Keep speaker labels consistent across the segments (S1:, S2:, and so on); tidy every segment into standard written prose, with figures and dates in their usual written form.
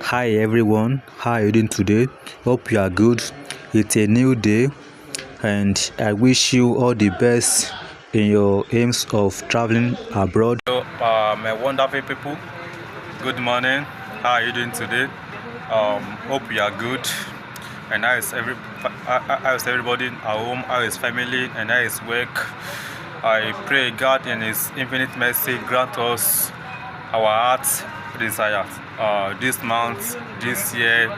S1: Hi everyone, how are you doing today? Hope you are good. It's a new day, and I wish you all the best in your aims of traveling abroad.
S2: Hello, my wonderful people. Good morning. How are you doing today? Hope you are good. And how is everybody at home? How is family? And how is work? I pray God in His infinite mercy grant us our heart's desires. This month, this year,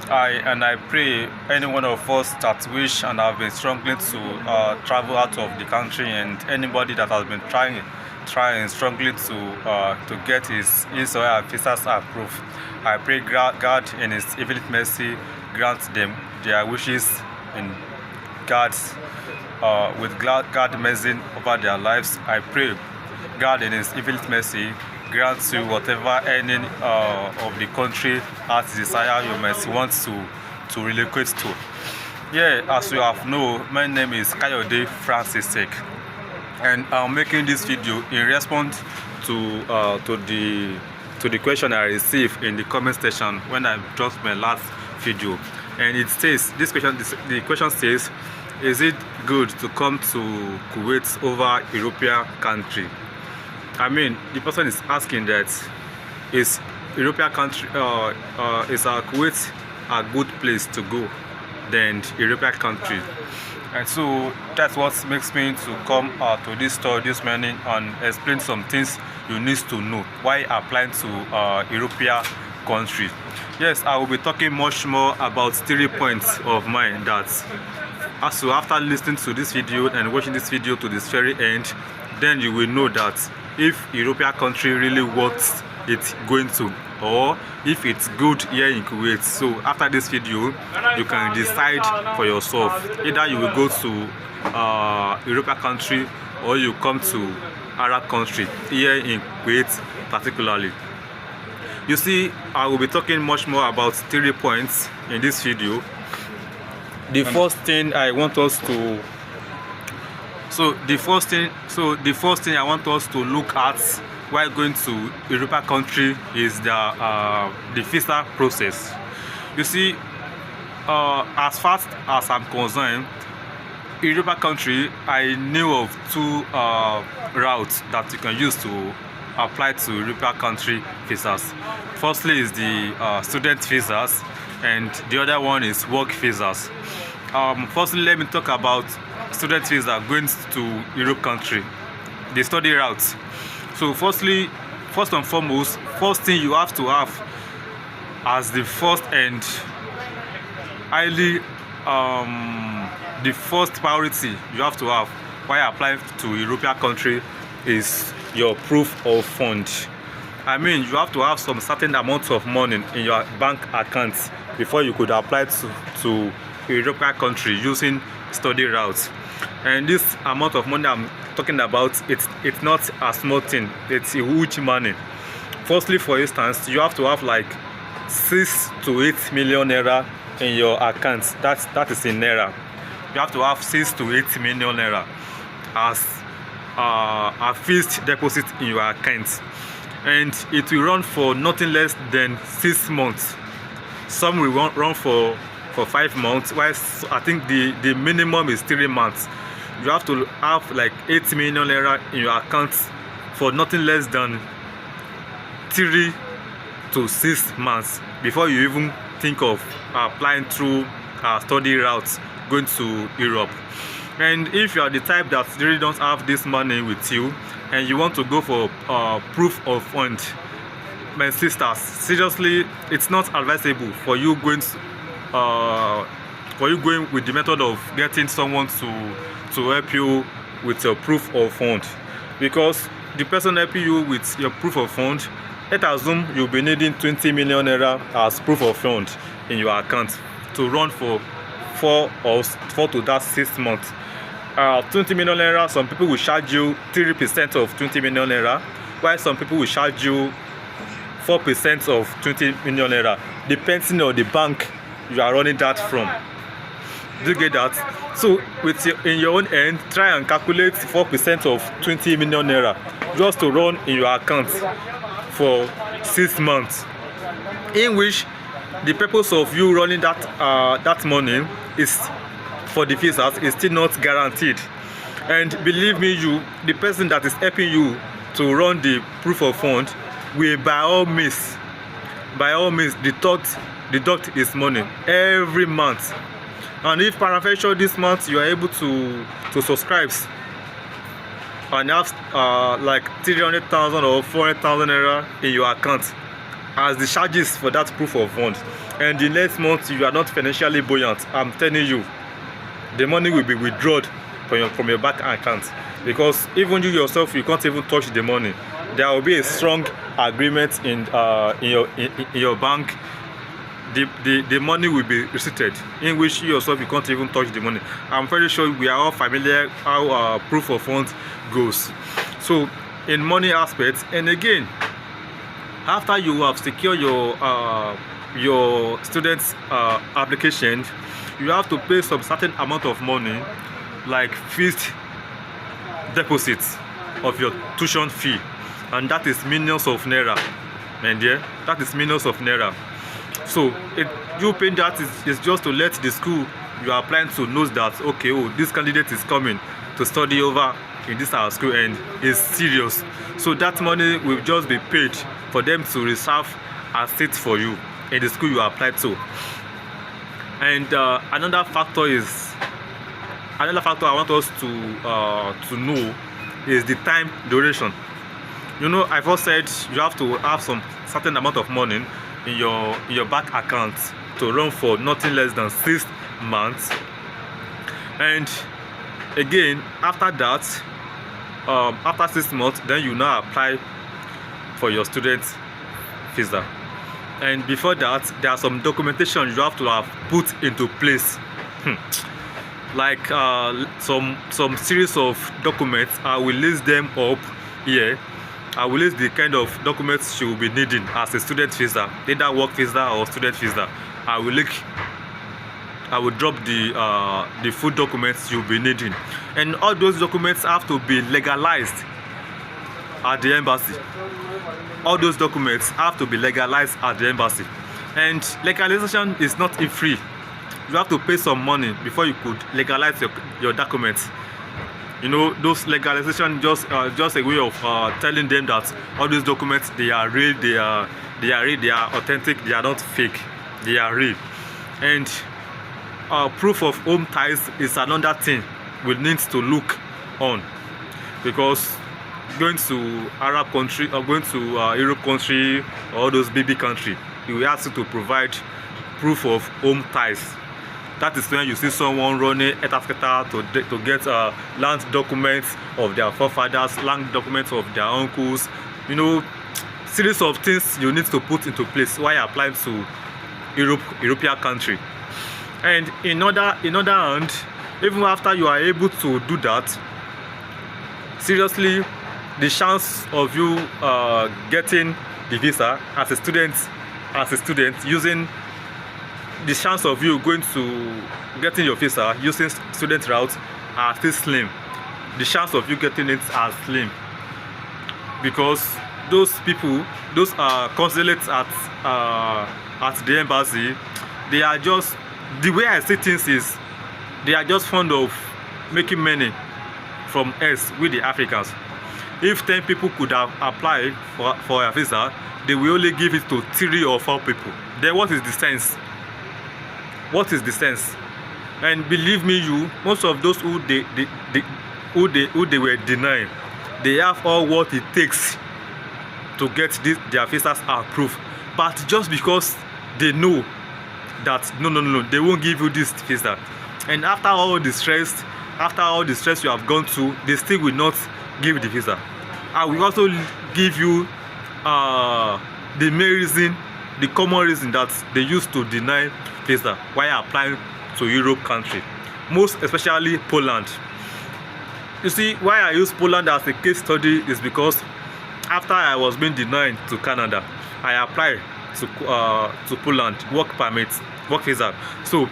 S2: I pray any one of us that wish and have been struggling to travel out of the country, and anybody that has been trying strongly to get his or her visas approved. I pray God in His infinite mercy grant them their wishes in God's with God mercy over their lives. I pray God in His infinite mercy grants you whatever any of the country has desire you must want to relocate to. Yeah, as you have known, my name is Kayode Francis Sek, and I'm making this video in response to the question I received in the comment section when I dropped my last video. And it says the question says, is it good to come to Kuwait over European country? I mean, the person is asking that, is European country is Kuwait a good place to go than European country? And so that's what makes me to come to this store this morning and explain some things you need to know why applying to European country. Yes, I will be talking much more about 3 points of mine that, as you after listening to this video and watching this video to this very end, then you will know that if European country really worth it going to, or if it's good here in Kuwait. So after this video, you can decide for yourself. Either you will go to European country, or you come to Arab country here in Kuwait particularly. You see, I will be talking much more about 3 points in this video. The first thing I want us to the first thing I want us to look at while going to European country is the visa process. You see, as fast as I'm concerned, European country, I knew of 2 routes that you can use to apply to European country visas. Firstly is the student visas, and the other one is work visas. Firstly, let me talk about student visa going to Europe country, the study route. So first and foremost, first thing you have to have as the first and highly the first priority you have to have while applying to European country is your proof of fund. I mean, you have to have some certain amount of money in your bank account before you could apply to European country using study routes. And this amount of money I'm talking about, it's not a small thing, it's a huge money. Firstly, for instance, you have to have like 6 to 8 million naira in your account. That is in naira. You have to have 6 to 8 million naira as a fixed deposit in your account, and it will run for nothing less than 6 months. Some will run for 5 months, while I think the minimum is 3 months. You have to have like 8 million naira in your account for nothing less than 3 to 6 months before you even think of applying through study routes going to Europe. And if you are the type that really don't have this money with you and you want to go for proof of fund, my sisters, seriously, it's not advisable for you going with the method of getting someone to help you with your proof of fund, because the person helping you with your proof of fund, let's assume you'll be needing 20 million naira as proof of fund in your account to run for 4 to that 6 months. 20 million naira, some people will charge you 3% of 20 million naira, while some people will charge you 4% of 20 million naira, depending on the bank you are running that from. Do you get that? So in your own end, try and calculate 4% of 20 million naira just to run in your account for 6 months. in which the purpose of you running that money is for the visas is still not guaranteed. And believe me, the person that is helping you to run the proof of fund will by all means deduct his money every month. And if paraventure this month you are able to subscribe and have like 300,000 or 400,000 naira in your account as the charges for that proof of fund, and the next month you are not financially buoyant, I'm telling you, the money will be withdrawn from your bank account, because even you yourself, you can't even touch the money. There will be a strong agreement in your bank. The money will be receipted, in which you yourself, you can't even touch the money. I'm very sure we are all familiar how proof of funds goes. So in money aspects, and again, after you have secured your student's application, you have to pay some certain amount of money, like fixed deposits of your tuition fee, and that is millions of naira. And yeah, that is millions of naira. So you paying that is just to let the school you are applying to knows that, okay, oh, this candidate is coming to study over in this our school and is serious. So that money will just be paid for them to reserve a seat for you in the school you applied to. And another factor I want us to know is the time duration. You know, I first said you have to have some certain amount of money in your bank account to run for nothing less than 6 months. And again, after that, after 6 months, then you now apply for your student visa. And before that, there are some documentation you have to have put into place. Like some series of documents. I will list them up here. I will list the kind of documents you will be needing as a student visa, either work visa or student visa. I will drop the full documents you'll be needing, and all those documents have to be legalized at the embassy. All those documents have to be legalized at the embassy, and legalization is not free. You have to pay some money before you could legalize your documents. You know, those legalization just a way of telling them that all these documents, they are real, they are authentic, they are not fake, they are real. And proof of home ties is another thing we need to look on, because going to Arab country or going to Europe country or all those baby country, you will ask you to provide proof of home ties. That is when you see someone running etat to get land documents of their forefathers, land documents of their uncles. You know, series of things you need to put into place while applying to European country. And in other hand, even after you are able to do that, seriously, the chance of you getting the visa as a student using the chance of you going to getting your visa using student route are still slim. The chance of you getting it are slim, because those people, those consulates at the embassy, they are just, the way I see things is, they are just fond of making money from us with the Africans. If 10 people could have applied for a visa, they will only give it to 3 or 4 people. Then what is the sense? What is the sense? And believe me, most of those who they were denying, they have all what it takes to get their visas approved. But just because they know that no, they won't give you this visa, and after all the stress you have gone through, they still will not give the visa. I will also give you the main reason, the common reason that they used to deny visa while applying to Europe country, most especially Poland. You see, why I use Poland as a case study is because after I was being denied to Canada, I applied to Poland work permit, work visa. So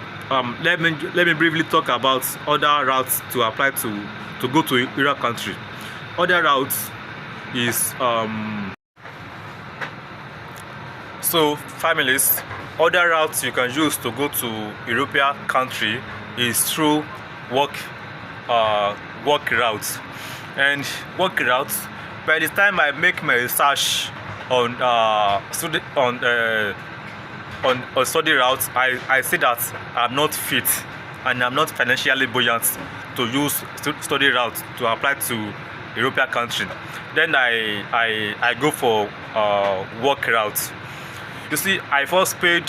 S2: let me briefly talk about other routes to apply to go to Europe country. Other routes is So families, other routes you can use to go to European country is through work uh, work routes. And work routes, by the time I make my research on on study routes, I see that I'm not fit and I'm not financially buoyant to use study routes to apply to European country. Then I go for work routes. You see, I first paid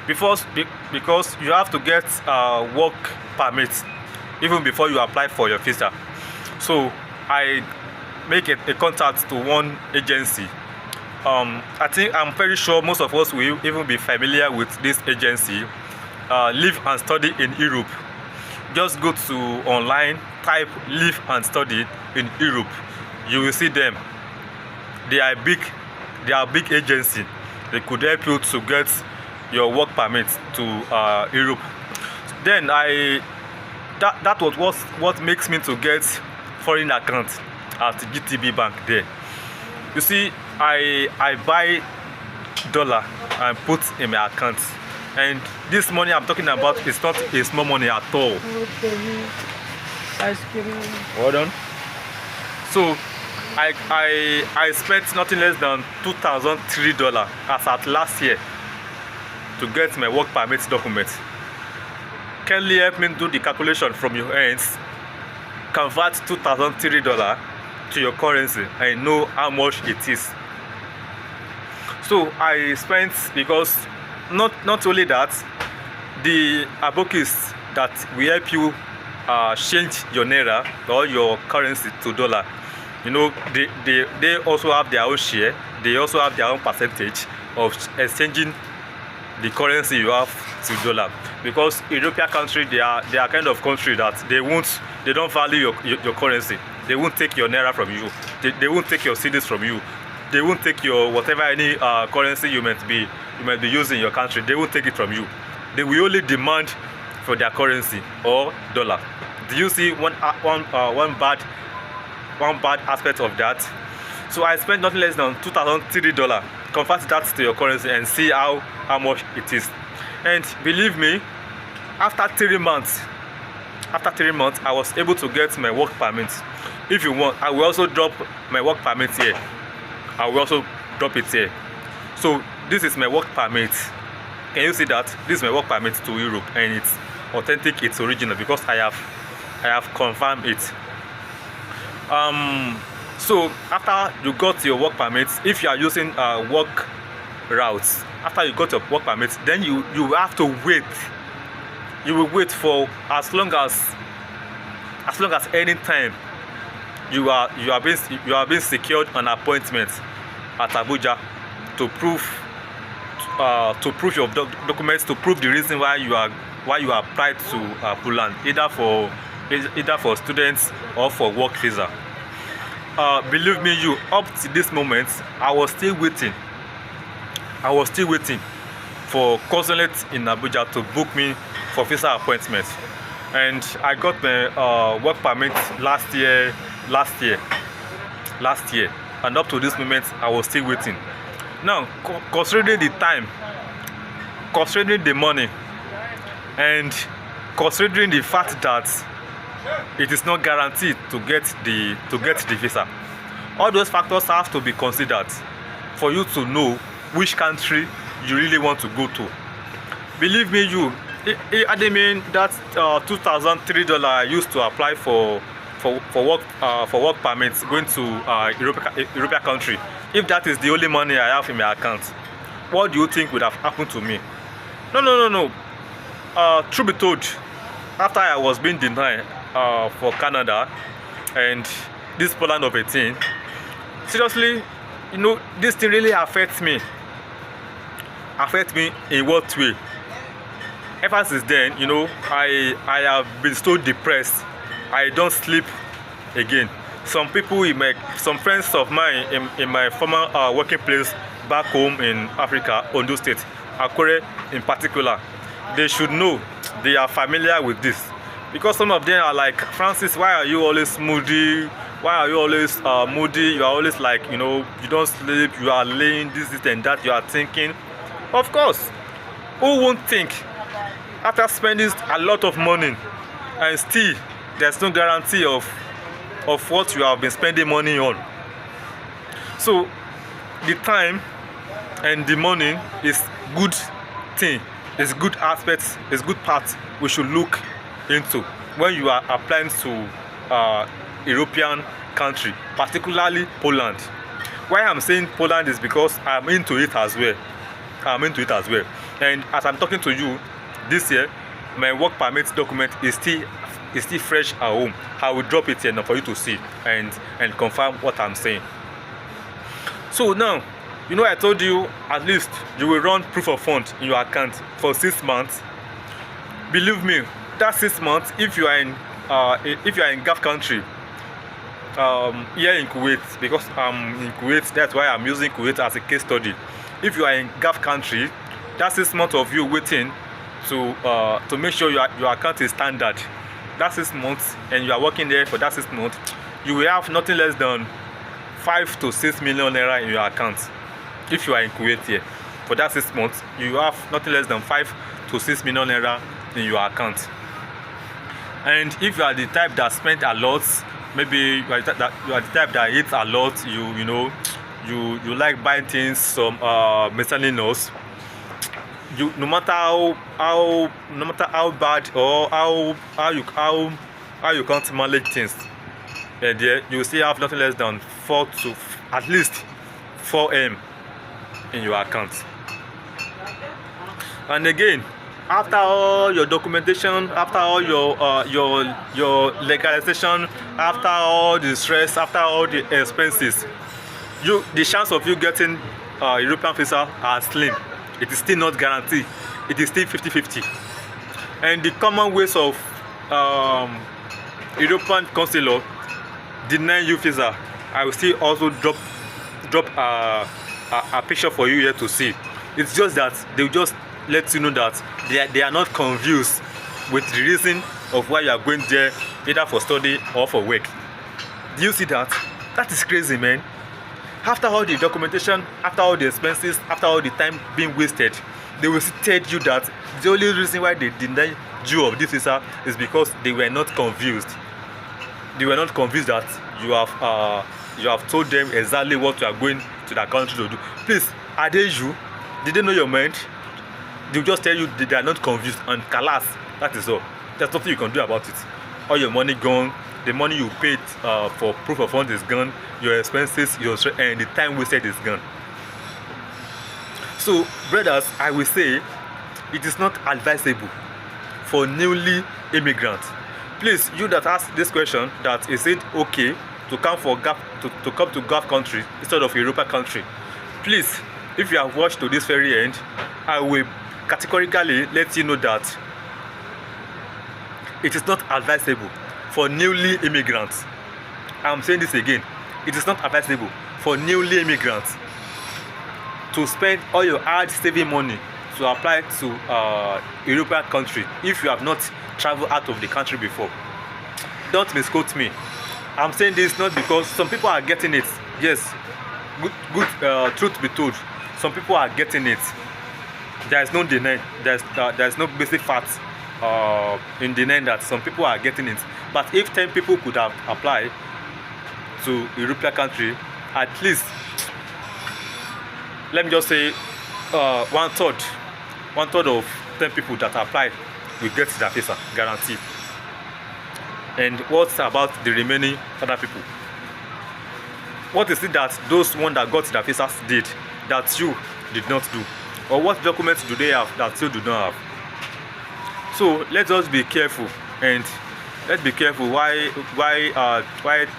S2: because you have to get work permit even before you apply for your visa. So I make a contact to one agency. I think I'm very sure most of us will even be familiar with this agency. Live and study in Europe. Just go to online, type live and study in Europe. You will see them. They are big. They are big agency. They could help you to get your work permit to Europe. Then that was what makes me to get foreign account at GTB Bank there. You see, I buy dollar and put in my account, and this money I'm talking about is not a small money at all.
S3: Ice cream.
S2: Hold on. So I spent nothing less than $2,003 as at last year to get my work permit document. Kindly help me do the calculation from your ends. Convert $2,003 to your currency and know how much it is. So I spent, because not only that, the abokis that will help you change your naira or your currency to dollar, you know, they also have their own share. They also have their own percentage of exchanging the currency you have to dollar, because European country, they are kind of country that they don't value your currency. They won't take your naira from you. They won't take your cedis from you. They won't take your whatever any currency you might be using in your country. They won't take it from you. They will only demand for their currency or dollar. Do you see one bad aspect of that? So I spent nothing less than $2,003. Convert that to your currency and see how much it is. And believe me, after 3 months, I was able to get my work permit. If you want, I will also drop my work permit here. I will also drop it here. So this is my work permit. Can you see that? This is my work permit to Europe, and it's authentic, it's original, because I have confirmed it. So after you got your work permit, if you are using work routes, after you got your work permit, then you have to wait. You will wait for as long as any time you are being secured an appointment at Abuja to prove your documents, to prove the reason why you applied to Poland, either for students or for work visa. Believe me, up to this moment, I was still waiting for consulate in Abuja to book me for visa appointment, and I got my work permit last year, and up to this moment I was still waiting. Now, considering the time, considering the money, and considering the fact that it is not guaranteed to get the visa, all those factors have to be considered for you to know which country you really want to go to. Believe me, I mean that $2,003 I used to apply for work permits going to European country. If that is the only money I have in my account, what do you think would have happened to me? No. Truth be told, after I was being denied for Canada and this Poland of 18, seriously, this thing really affects me. In what way? Ever since then, I have been so depressed. I don't sleep again. Some friends of mine in my former working place back home in Africa, Ondo State, Akure in particular, they should know, they are familiar with this, because some of them are like, Francis, why are you always moody? Why are you always moody? You are always like, you don't sleep, you are laying this and that, you are thinking. Of course, who won't think after spending a lot of money and still there's no guarantee of what you have been spending money on? So the time and the money is good thing, is good aspects, is good part we should look into when you are applying to European country, particularly Poland. Why I'm saying Poland is because I'm into it as well. And as I'm talking to you this year, my work permit document is still fresh at home. I will drop it here now for you to see and confirm what I'm saying. So now, I told you at least you will run proof of fund in your account for 6 months. Believe me, that 6 months, if you are in Gulf country, here in Kuwait, because I'm in Kuwait, that's why I'm using Kuwait as a case study. If you are in Gulf country, that 6 months of you waiting to make sure your account is standard, that 6 months, and you are working there for that 6 months, you will have nothing less than 5 to 6 million naira in your account. If you are in Kuwait here, for that 6 months, you have nothing less than 5 to 6 million naira in your account. And if you are the type that spent a lot, maybe you are the type that eats a lot, you like buying things, some miscellaneous, no matter how bad or how you can't manage things, and there you still have nothing less than at least 4M in your account. And again, after all your documentation, after all your legalization, after all the stress, after all the expenses, the chance of you getting European visa are slim. It is still not guaranteed. It is still 50-50. And the common ways of European consular denying you visa, I will still also drop a picture for you here to see. It's just that they will just let you know that they are not confused with the reason of why you are going there, either for study or for work. Do you see that? That is crazy, man. After all the documentation, after all the expenses, after all the time being wasted, they will tell you that the only reason why they deny you of this visa is because they were not confused. They were not convinced that you have told them exactly what you are going to that country to do. Please, are they you? Did they know your mind? They will just tell you they are not confused, and kalas, that is all. There's nothing you can do about it. All your money gone, the money you paid for proof of funds is gone, your expenses, and the time wasted is gone. So, brothers, I will say it is not advisable for newly immigrants. Please, you that ask this question, that is it okay to come to Gulf country instead of European country? Please, if you have watched to this very end, I will categorically let you know that it is not advisable for newly immigrants. I'm saying this again. It is not advisable for newly immigrants to spend all your hard saving money to apply to European country if you have not traveled out of the country before. Don't misquote me. I'm saying this not because some people are getting it. Yes, good. Truth be told, some people are getting it. There is no deny. There's no basic fact in denying that some people are getting it. But if 10 people could have applied to European country, at least, let me just say, one third of 10 people that applied will get their visa, guaranteed. And what about the remaining other people? What is it that those ones that got their visas did that you did not do? Or what documents do they have that you do not have? So let's just be careful, and let's be careful why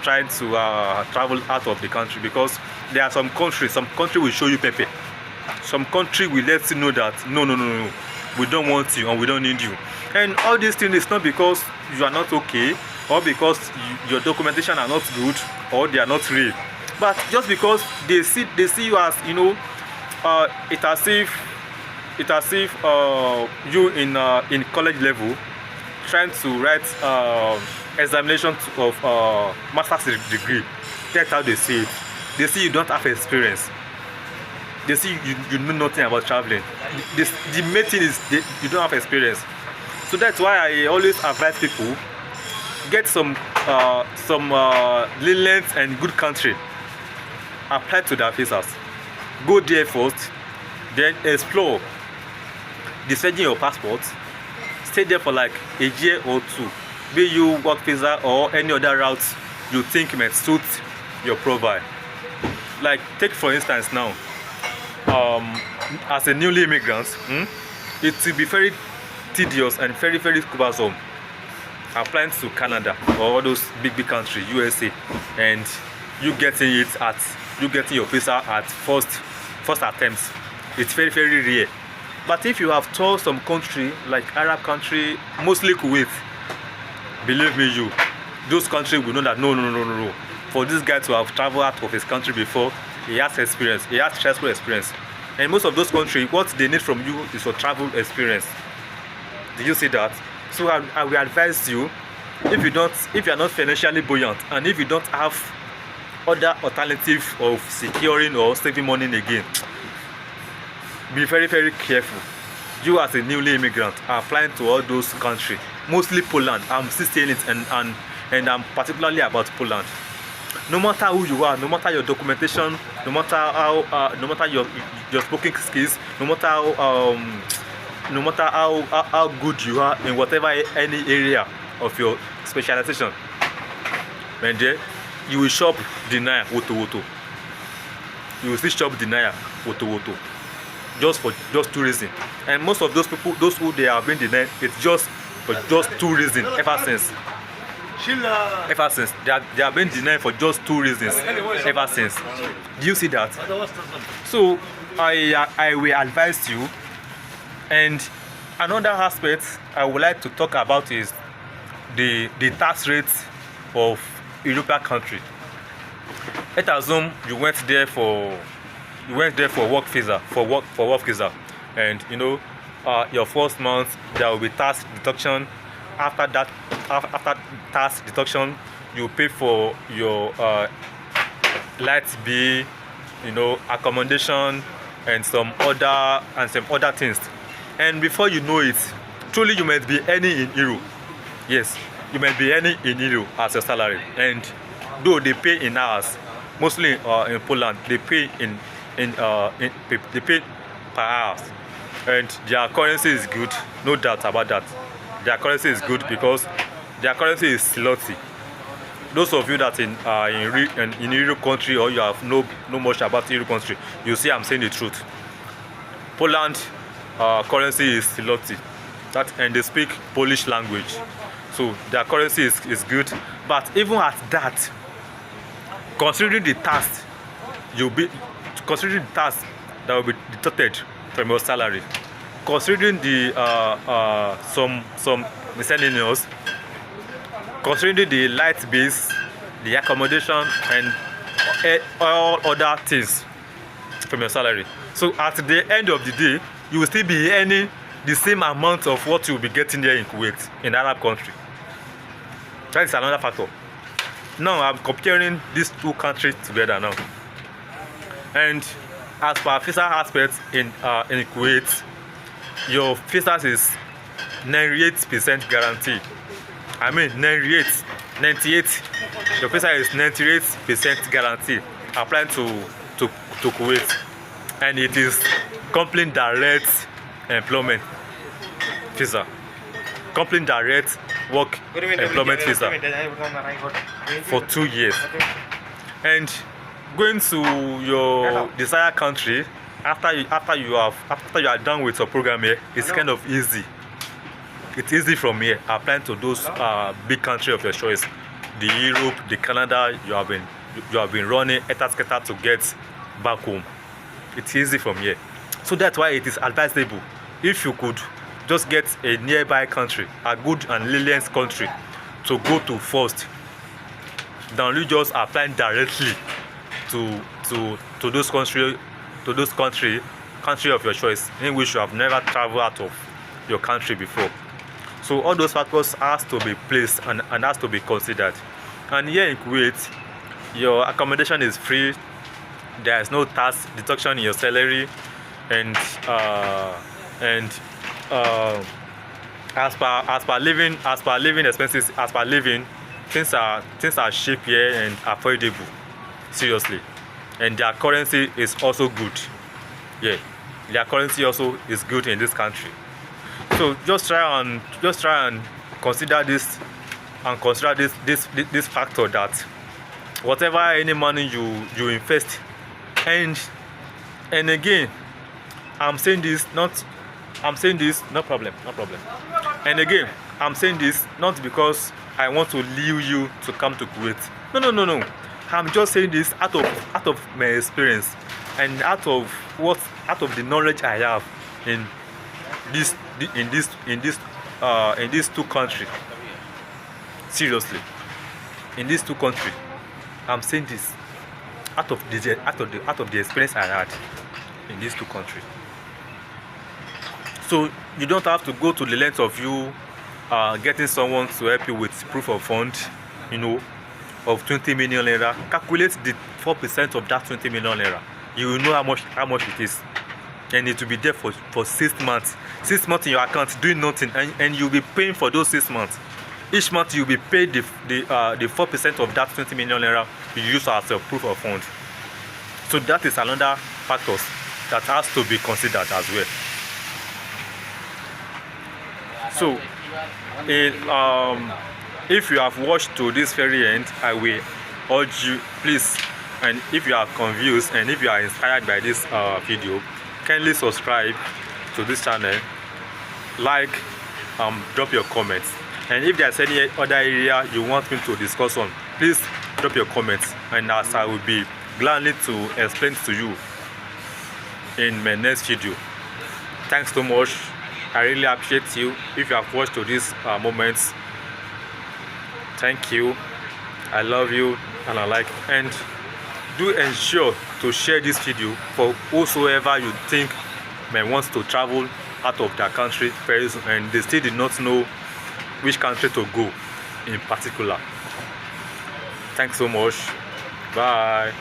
S2: trying to travel out of the country, because there are some country will show you pepper. Some country will let you know that no, we don't want you and we don't need you. And all these things is not because you are not okay, or because your documentation are not good, or they are not real, but just because they see you as, it as if you in college level trying to write examination of master's degree. That's how they see it. They see you don't have experience. they see you know nothing about traveling. The main thing is you don't have experience. So that's why I always advise people get some lenient and good country, apply to their visas, go there first, then explore, defending your passport, stay there for like a year or two, be you work visa or any other route you think might suit your profile. Like take for instance now, as a newly immigrant, it will be very tedious and very cumbersome applying to Canada or all those big countries, USA, and you getting your visa at first attempts. It's very rare. But if you have toured some country like Arab country, mostly Kuwait, believe me, those countries will know that no. For this guy to have traveled out of his country before, he has experience, he has stressful experience. And most of those countries, what they need from you is your travel experience. Did you see that? So I will advise you, if you are not financially buoyant, and if you don't have other alternative of securing or saving money again, be very careful. You as a newly immigrant are applying to all those countries, mostly Poland. I'm still saying it, and I'm particularly about Poland. No matter who you are, no matter your documentation, no matter how, no matter your spoken skills, no matter how good you are in whatever any area of your specialization, and there you will shop denier woto. You will still shop denier woto. Just two reasons. And most of those people, those who they have been denied, it's just for just two reasons ever since they have been denied for just two reasons ever since. Do you see that? So I will advise you. And another aspect I would like to talk about is the tax rates of European country. Let's assume you went there for work visa, and your first month there will be tax deduction. After tax deduction, you pay for your light bill, accommodation, and some other things. And before you know it, truly you might be earning in euro. Yes, you might be earning in euro as your salary. And though they pay in hours, mostly in Poland, they pay they pay per hours. And their currency is good, no doubt about that. Their currency is good because their currency is zloty. Those of you that in Euro country, or you have no much about Euro country, you see I'm saying the truth. Poland currency is zloty, and they speak Polish language, so their currency is good. But even at that, considering the tax that will be deducted from your salary, considering the some miscellaneous, considering the light bills, the accommodation, and all other things from your salary. So at the end of the day, you will still be earning the same amount of what you will be getting there in Kuwait, in Arab country. That is another factor. Now I'm comparing these two countries together now. And as per visa aspects in Kuwait, your visa is 98% guarantee. I mean 98. Your visa is 98% guarantee applying to Kuwait, and it is company direct employment visa, company direct work employment visa for 2 years. And going to your desired country after you are done with your program here, it's kind of easy. It's easy from here applying to those big country of your choice, the Europe, the Canada you have been running etc. to get back home. It's easy from here. So that's why it is advisable, if you could just get a nearby country, a good and lenient country to go to first, than you just applying directly to those country of your choice, in which you have never traveled out of your country before. So all those factors has to be placed and has to be considered. And here in Kuwait, your accommodation is free, there is no tax deduction in your salary, and uh, and uh, as per living expenses, as per living, things are cheap here and affordable, seriously. And their currency is also good. Yeah, their currency also is good in this country. So just try and consider this, and consider this factor, that whatever any money you invest, and again, I'm saying this no problem, and again, I'm saying this not because I want to lure you to come to Kuwait. No. I'm just saying this out of my experience, and out of the knowledge I have in these two countries. Seriously, in these two countries, I'm saying this out of the experience I had in these two countries. So you don't have to go to the length of you getting someone to help you with proof of fund, of 20 million naira. Calculate the 4% of that 20 million naira. You will know how much it is, and it will be there for 6 months. 6 months in your account doing nothing, and you'll be paying for those 6 months. Each month you'll be paid the 4% of that 20 million naira you use as a proof of fund. So that is another factor that has to be considered as well. So if you have watched to this very end, I will urge you, please, and if you are confused and if you are inspired by this video, kindly subscribe to this channel, like, drop your comments, and if there's any other area you want me to discuss on, please drop your comments, and as I will be gladly to explain to you in my next video. Thanks so much. I really appreciate you if you have watched to this moments. Thank you. I love you, and I like, and do ensure to share this video for whosoever you think may want to travel out of their country very soon, and they still did not know which country to go in particular. Thanks so much. Bye.